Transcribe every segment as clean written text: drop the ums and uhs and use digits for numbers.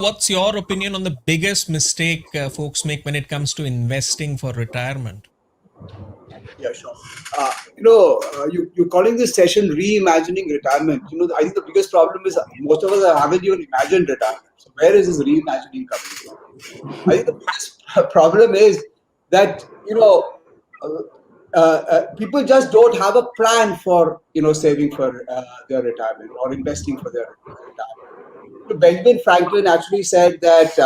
What's your opinion on the biggest mistake folks make when it comes to investing for retirement? Yeah, sure. You're calling this session reimagining retirement. I think the biggest problem is most of us haven't even imagined retirement. So where is this reimagining coming from? I think the biggest problem is that people just don't have a plan for saving for their retirement or investing for their retirement. Benjamin Franklin actually said that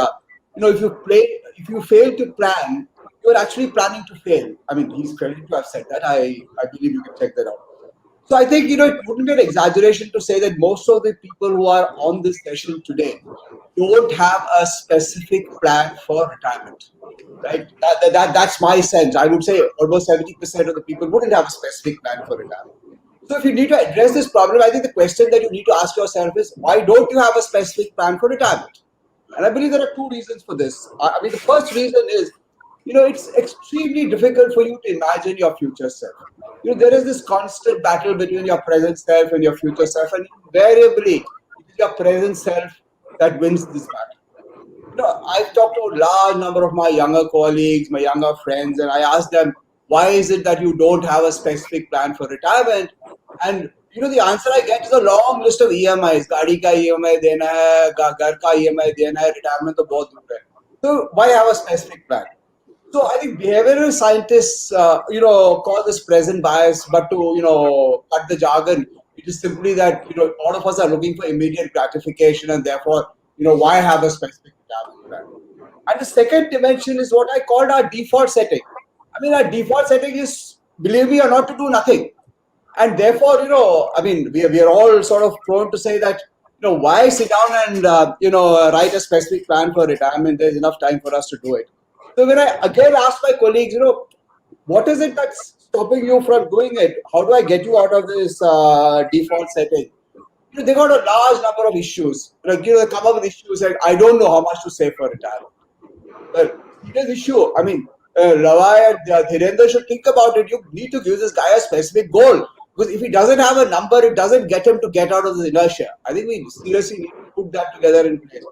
if you fail to plan, you're actually planning to fail. I mean, he's credited to have said that. I believe you can check that out. So I think it wouldn't be an exaggeration to say that most of the people who are on this session today don't have a specific plan for retirement. Right? That's my sense. I would say almost 70% of the people wouldn't have a specific plan for retirement. So if you need to address this problem, I think the question that you need to ask yourself is, why don't you have a specific plan for retirement? And I believe there are two reasons for this. I mean, the first reason is, it's extremely difficult for you to imagine your future self. There is this constant battle between your present self and your future self, and invariably, it is your present self that wins this battle. I've talked to a large number of my younger colleagues, my younger friends, and I asked them, why is it that you don't have a specific plan for retirement? And the answer I get is a long list of EMIs. Gaadi ka EMI dena hai, ghar ka EMI dena hai, retirement to bahut dur hai. So why have a specific plan? So I think behavioral scientists, call this present bias, but to, cut the jargon, it is simply that, all of us are looking for immediate gratification, and therefore, why have a specific retirement plan? And the second dimension is what I called our default setting. I mean, our default setting is, believe me or not, to do nothing. And therefore, we are all sort of prone to say that, why sit down and, write a specific plan for retirement? There's enough time for us to do it. So when I again ask my colleagues, what is it that's stopping you from doing it? How do I get you out of this default setting? They got a large number of issues. They come up with issues like, I don't know how much to save for retirement. Well, serious issue. I mean, Rawai and Dhirendra should think about it. You need to give this guy a specific goal. Because if he doesn't have a number, it doesn't get him to get out of the inertia. I think we seriously need to put that together in place.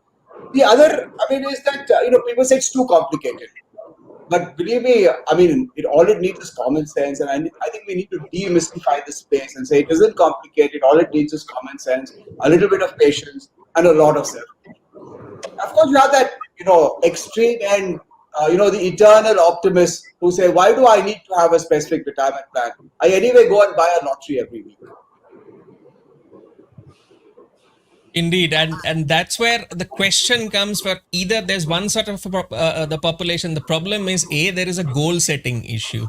The other, is that, people say it's too complicated. But believe me, all it needs is common sense. And I think we need to demystify this space and say it isn't complicated. All it needs is common sense, a little bit of patience, and a lot of self. Of course, you have that, extreme and, the eternal optimists who say, why do I need to have a specific retirement plan? I anyway go and buy a lottery every week. Indeed, and that's where the question comes for either there's one sort of the population. The problem is there is a goal setting issue.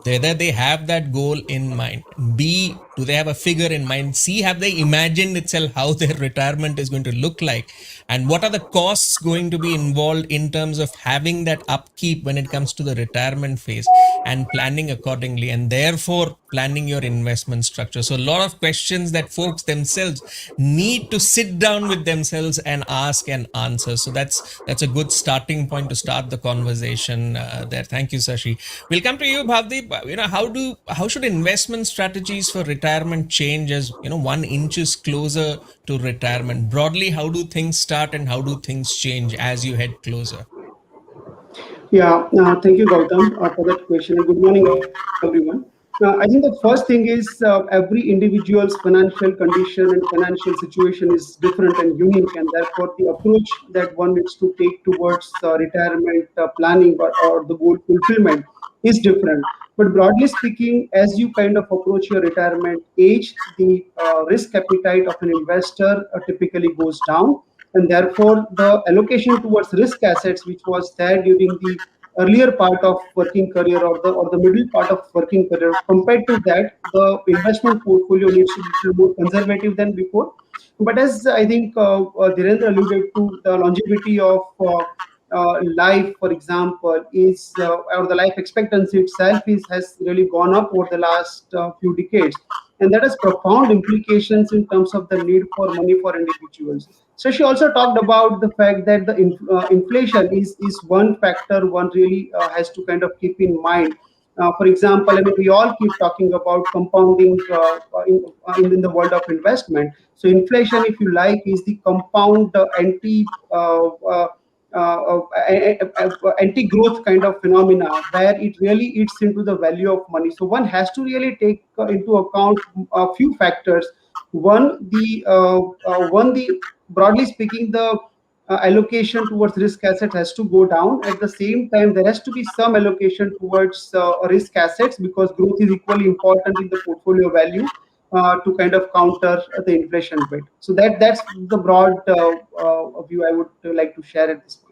Whether they have that goal in mind. B, do they have a figure in mind? C, have they imagined itself how their retirement is going to look like? And what are the costs going to be involved in terms of having that upkeep when it comes to the retirement phase and planning accordingly, and therefore planning your investment structure. So a lot of questions that folks themselves need to sit down with themselves and ask and answer. So that's a good starting point to start the conversation there. Thank you, Sashi. We'll come to you, Bhavdeep. How should investment strategies for retirement change as one inches closer to retirement? Broadly, how do things start and how do things change as you head closer? Yeah, thank you, Gautam, for that question. Good morning, everyone. I think the first thing is every individual's financial condition and financial situation is different and unique, and therefore the approach that one needs to take towards retirement planning or the goal fulfillment is different. But broadly speaking, as you kind of approach your retirement age, the risk appetite of an investor typically goes down, and therefore the allocation towards risk assets, which was there during the earlier part of working career or the middle part of working career, compared to that, the investment portfolio needs to be a little more conservative than before. But as I think Dhirendra alluded to, the longevity of life, for example, is or the life expectancy itself has really gone up over the last few decades, and that has profound implications in terms of the need for money for individuals. So she also talked about the fact that the inflation is one factor one really has to kind of keep in mind For example, I mean, we all keep talking about compounding in the world of investment. So inflation, if you like, is the compound anti-growth kind of phenomena where it really eats into the value of money. So one has to really take into account a few factors. One, the broadly speaking, the allocation towards risk asset has to go down. At the same time, there has to be some allocation towards risk assets, because growth is equally important in the portfolio value to kind of counter the inflation bit. So that's the broad view I would like to share at this point.